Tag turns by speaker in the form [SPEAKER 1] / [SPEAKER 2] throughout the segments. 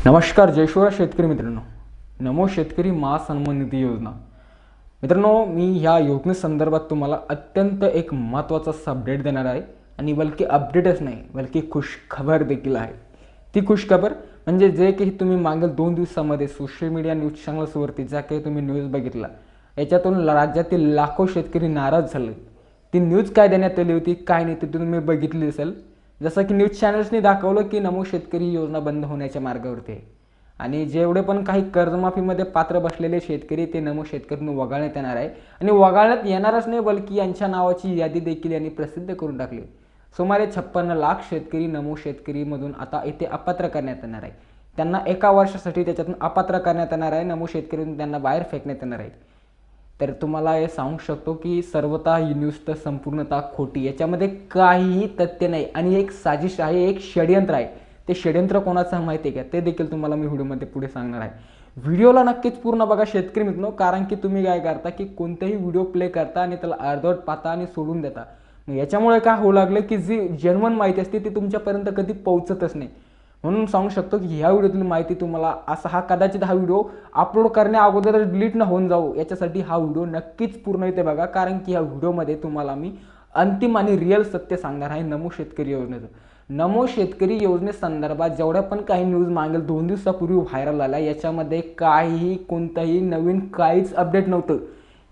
[SPEAKER 1] नमस्कार जय शिवराय शेतकरी मित्रांनो. नमो शेतकरी महासन्मान निधी योजना. मित्रांनो, मी ह्या योजनेसंदर्भात तुम्हाला अत्यंत एक महत्त्वाचा अपडेट देणार आहे आणि बल्कि अपडेटच नाही बल्कि खुशखबर देखील आहे. ती खुशखबर म्हणजे जे काही तुम्ही मागील 2 दिवसामध्ये सोशल मीडिया न्यूज चॅनल्सवरती ज्या काही तुम्ही न्यूज बघितला याच्यातून राज्यातील लाखो शेतकरी नाराज झाले. ती न्यूज काय देण्यात आली होती काय नाही ते तुम्ही बघितली असेल. जसं की न्यूज चॅनल्सनी दाखवलं की नमो शेतकरी योजना बंद होण्याच्या मार्गावरती आहे आणि जेवढे पण काही कर्जमाफीमध्ये पात्र बसलेले शेतकरी ते नमो शेतकऱ्यांना वगळण्यात येणार आहे आणि वगळण्यात येणारच नाही बल्कि यांच्या नावाची यादी देखील यांनी प्रसिद्ध करून टाकली. सुमारे 56 लाख शेतकरी नमो शेतकरीमधून आता इथे अपात्र करण्यात येणार आहे. त्यांना एका वर्षासाठी त्याच्यातून अपात्र करण्यात येणार आहे. नमो शेतकरीतून त्यांना बाहेर फेकण्यात येणार आहे. तर तुम्हाला हे सांगू शकतो की सर्वतः ही न्यूज तर संपूर्णतः खोटी, याच्यामध्ये काहीही तथ्य नाही आणि एक साजिश आहे, एक षडयंत्र आहे. ते षडयंत्र कोणाचं माहिती आहे का ते देखील तुम्हाला मी व्हिडिओमध्ये पुढे सांगणार आहे. व्हिडिओला नक्कीच पूर्ण बघा शेतकरी मित्रांनो, कारण की तुम्ही काय करता की कोणतेही व्हिडिओ प्ले करता आणि त्याला अर्धवट पाहता आणि सोडून देता. मग याच्यामुळे काय होऊ लागलं की जी जेन्युइन माहिती असते ती तुमच्यापर्यंत कधी पोहोचतच नाही. म्हणून सांगू शकतो की ह्या व्हिडिओतील माहिती तुम्हाला असा कदाचित हा व्हिडिओ अपलोड करण्या अगोदर डिलीट न होऊन जाऊ याच्यासाठी हा व्हिडिओ नक्कीच पूर्ण इथे बघा, कारण की ह्या व्हिडिओमध्ये तुम्हाला मी अंतिम आणि रिअल सत्य सांगणार आहे नमो शेतकरी योजनेचं. नमो शेतकरी योजनेसंदर्भात जेवढ्या पण काही न्यूज मागेल 2 दिवसापूर्वी व्हायरल झाला याच्यामध्ये काहीही कोणताही नवीन काहीच अपडेट नव्हतं.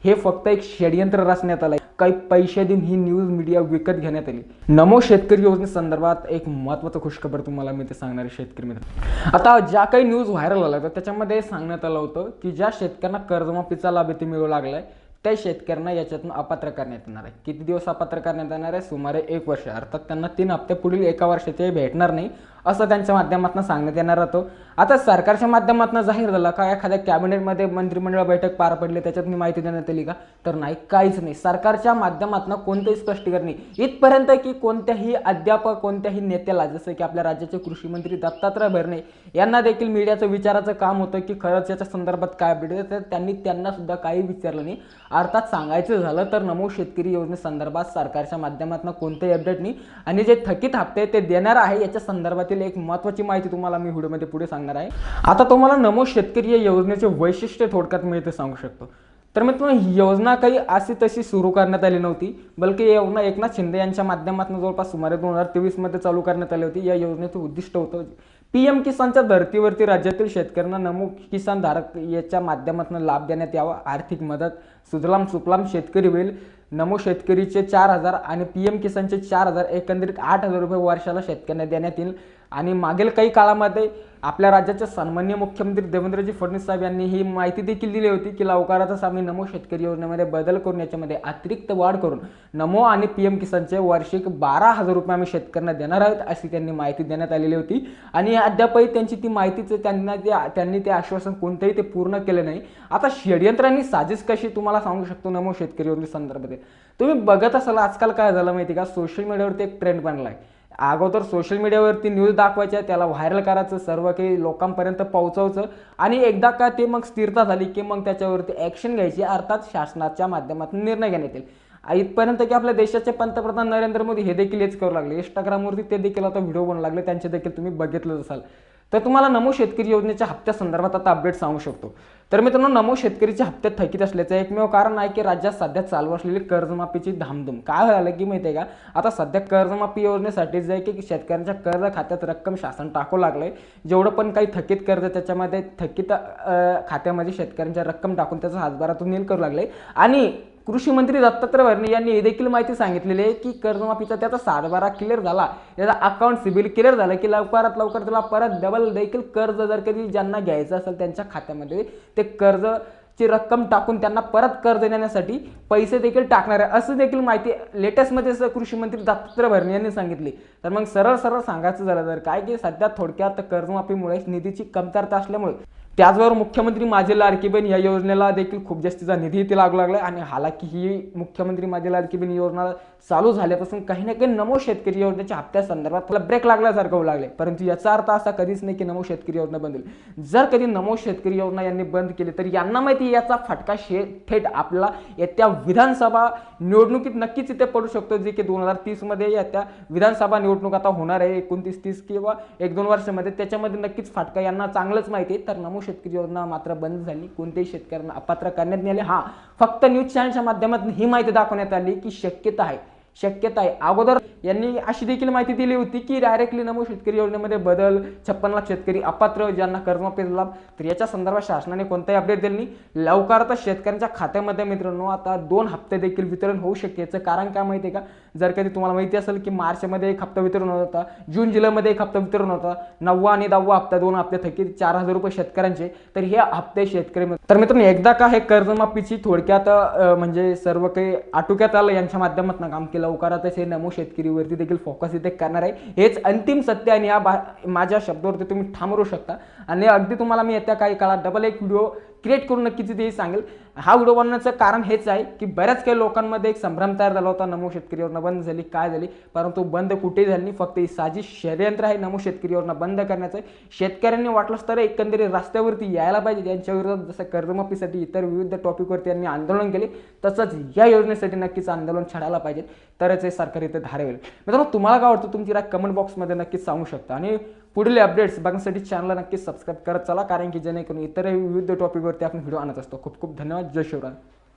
[SPEAKER 1] हे फक्त एक षडयंत्र रचण्यात आलं. काही पैसे देऊन ही न्यूज मीडिया विकत घेण्यात आली. नमो शेतकरी योजनेसंदर्भात एक महत्त्वाचं खुशखबर तुम्हाला मी ते सांगणार आहे शेतकरी मित्र. आता ज्या काही न्यूज व्हायरल झाल्या तर त्याच्यामध्ये सांगण्यात आलं होतं की ज्या शेतकऱ्यांना कर्जमाफीचा लाभ इथे मिळू लागलाय त्या शेतकऱ्यांना याच्यातून अपात्र करण्यात येणार आहे. किती दिवस अपात्र करण्यात येणार आहे? सुमारे 1 वर्ष, अर्थात त्यांना 3 हप्ते पुढील 1 वर्षाचे भेटणार नाही असं त्यांच्या माध्यमातून सांगण्यात येणार होतं. आता सरकारच्या माध्यमातून जाहीर झालं का? एखाद्या कॅबिनेटमध्ये मंत्रिमंडळ बैठक पार पडली त्याच्यात मी माहिती देण्यात आली का? तर नाही, काहीच नाही. सरकारच्या माध्यमातून कोणतेही स्पष्टीकरण नाही इथपर्यंत की कोणत्याही अध्यापक कोणत्याही नेत्याला, जसं की आपल्या राज्याचे कृषी मंत्री दत्तात्रय भरणे यांना देखील मीडियाचं विचाराचं काम होतं की खरंच याच्या संदर्भात काय अपडेट आहे, तर त्यांना सुद्धा काही विचारलं नाही. अर्थात सांगायचं झालं तर नमो शेतकरी योजनेसंदर्भात सरकारच्या माध्यमातून कोणतेही अपडेट नाही आणि जे थकीत हप्ते ते देणार आहे याच्या संदर्भातील एक महत्त्वाची माहिती तुम्हाला मी व्हिडिओमध्ये पुढे सांगणार आहे. आता तुम्हाला नमो शेतकरी या योजनेचे वैशिष्ट्य थोडक्यात मी इथे सांगू शकतो. तर मित्रांनो, ही योजना काही अशी तशी सुरू करण्यात आली नव्हती, बल्कि ही योजना एकनाथ शिंदे यांच्या माध्यमातून जवळपास सुमारे 2023 मध्ये चालू करण्यात आली होती. या योजनेचं उद्दिष्ट होतं PM किसानच्या धर्तीवरती राज्यातील शेतकऱ्यांना नमो किसान धारक याच्या माध्यमातून लाभ देण्यात यावा. आर्थिक मदत सुजलाम सुफलाम शेतकरी होईल. नमो शेतकरीचे 4,000 आणि PM किसानचे 4,000 एकंदरीत 8,000 रुपये वर्षाला शेतकऱ्यांना देण्यात येईल. आणि मागील काही काळामध्ये आपल्या राज्याचे सन्माननीय मुख्यमंत्री देवेंद्रजी फडणवीस साहेब यांनी ही माहिती देखील दिली होती की लवकरच आम्ही नमो शेतकरी योजनेमध्ये बदल करून याच्यामध्ये अतिरिक्त वाढ करून नमो आणि PM किसानचे वार्षिक 12,000 रुपये आम्ही शेतकऱ्यांना देणार आहोत अशी त्यांनी माहिती देण्यात आलेली होती. आणि अद्यापही त्यांची ती माहितीचं त्यांनी ते आश्वासन कोणतंही ते पूर्ण केलं नाही. आता षडयंत्रांनी साजिश कशी तुम्हाला सांगू शकतो नमो शेतकरी योजनेसंदर्भात. तुम्ही बघत असाल आजकाल काय झालं माहिती का? सोशल मीडियावरती एक ट्रेंड बनला आहे. अगोदर सोशल मीडियावरती न्यूज दाखवायच्या, त्याला व्हायरल करायचं, सर्व काही लोकांपर्यंत पोहोचवायचं आणि एकदा का ते मग स्थिरता झाली की मग त्याच्यावरती ॲक्शन घ्यायची, अर्थात शासनाच्या माध्यमातून निर्णय घेण्यात येईल. इथपर्यंत की आपल्या देशाचे पंतप्रधान नरेंद्र मोदी हे देखील हेच करू लागले. इंस्टाग्रामवरती ते देखील आता व्हिडिओ बनवू लागले, त्यांचे देखील तुम्ही बघितलंच असाल. तर तुम्हाला नमो शेतकरी योजनेच्या हप्त्यासंदर्भात आता अपडेट सांगू शकतो. तर मित्रांनो, नमो शेतकरीच्या हप्ते थकीत असल्याचं एकमेव कारण आहे की राज्यात सध्या चालू असलेली कर्जमाफीची धामधूम. काय झालं की माहिती आहे का? आता सध्या कर्जमाफी योजनेसाठी जे की शेतकऱ्यांच्या कर्ज खात्यात रक्कम शासन टाकू लागलंय. जेवढं पण काही थकीत कर्ज त्याच्यामध्ये थकीत खात्यामध्ये शेतकऱ्यांच्या रक्कम टाकून त्याचा हातभारातून नील करू लागले. आणि कृषी मंत्री दत्तात्रय भरणे यांनी हे देखील माहिती सांगितलेली आहे की कर्जमाफीचा त्याचा सातबारा क्लिअर झाला, त्याचा अकाउंट सिबिल क्लिअर झालं की लवकरात लवकर त्याला परत डबल देखील कर्ज जर कधी ज्यांना घ्यायचं असेल त्यांच्या खात्यामध्ये ते कर्जची रक्कम टाकून त्यांना परत कर्ज देण्यासाठी पैसे देखील टाकणार आहे असं देखील माहिती लेटेस्टमध्ये कृषी मंत्री दत्तात्रय भरणे यांनी सांगितली. तर मग सरळ सांगायचं झालं तर काय की सध्या थोडक्यात कर्जमाफीमुळे निधीची कमतरता असल्यामुळे त्याचबरोबर मुख्यमंत्री माझी लाडकी बहीण या योजनेला देखील खूप जास्तीचा निधी इथे लागू लागला आणि हालाकी ही मुख्यमंत्री माझी लाडकी बहीण योजना चालू झाल्यापासून काही ना काही नमो शेतकरी योजनेच्या हप्त्या संदर्भात त्याला ब्रेक लागल्यासारखं होऊ लागले, परंतु याचा अर्थ असा कधीच नाही की नमो शेतकरी योजना बंद होईल. जर कधी नमो शेतकरी योजना यांनी बंद केली तर यांना माहिती याचा फटका थेट आपला येत्या विधानसभा निवडणुकीत नक्कीच इथे पडू शकतो, जे की 2030 मध्ये येत्या विधानसभा निवडणूक आता होणार आहे 29-30 किंवा 1-2 वर्षामध्ये, त्याच्यामध्ये नक्कीच फटका यांना चांगलंच माहिती आहे. तर नमो शेतकरी योजना मात्र बंद झाली, कोणत्याही शेतकऱ्यांना अपात्र करण्यात नाही आले. फक्त न्यूज चॅनलच्या माध्यमातून ही माहिती दाखवण्यात आली की शक्यता आहे. अगोदर यांनी अशी देखील माहिती दिली होती की डायरेक्टली नमो शेतकरी योजनेमध्ये बदल, 56 लाख शेतकरी अपात्र ज्यांना कर्जमाफी लाभ, तर याच्या संदर्भात शासनाने कोणताही अपडेट दिली नाही. लवकरच शेतकऱ्यांच्या खात्यामध्ये मित्रांनो आता 2 हप्ते देखील वितरण होऊ शकते. याचं कारण काय माहिती आहे का? जर कधी तुम्हाला माहिती असेल की मार्चमध्ये 1 हप्ता वितरण होता, जून जुलैमध्ये 1 हप्ता वितरण होता, 9वा आणि 10वा हप्ता 2 हप्ते थकीत 4000 रुपये शेतकऱ्यांचे, तर हे हप्ते शेतकरी. तर मित्रांनो एकदा का हे कर्जमाफीची थोडक्यात म्हणजे सर्व काही आटोक्यात आलं यांच्या माध्यमातून काम केलं, लवकरातच हे नमो शेतकरीवरती देखील फोकस इथे करणार आहे. हेच अंतिम सत्य आणि या माझ्या शब्दावरती तुम्ही ठाम राहू शकता. आणि अगदी तुम्हाला मी येत्या काही काळात डबल एक व्हिडिओ क्रिएट करून नक्कीच इथे सांगेल. हा व्हिडिओ बनवण्याचं कारण हेच आहे की बऱ्याच काही लोकांमध्ये एक संभ्रम तयार झाला होता, नमो शेतकरी योजना बंद झाली, काय झाली, परंतु बंद कुठेही झाली नाही. फक्त ही साजिश षडयंत्र आहे नमो शेतकरी योजना बंद करण्याचं. शेतकऱ्यांनी वाटलंच तर एकंदरीत रस्त्यावरती यायला पाहिजे, त्यांच्या विरोधात जसं कर्जमाफीसाठी इतर विविध टॉपिकवरती यांनी आंदोलन केले, तसंच या योजनेसाठी नक्कीच आंदोलन छेडायला पाहिजे, तरच हे सरकार इथे धारे होईल. मित्रांनो तुम्हाला काय वाटतं तुमची राय कमेंट बॉक्समध्ये नक्कीच सांगू शकता. आणि पुढील अपडेट्स बघण्यासाठी चॅनलला नक्कीच सबस्क्राईब करत चला, कारण की जेणेकरून इतरही विविध टॉपिकवरती आपण व्हिडिओ आणत असतो. खूप खूप धन्यवाद. जय शिवराय.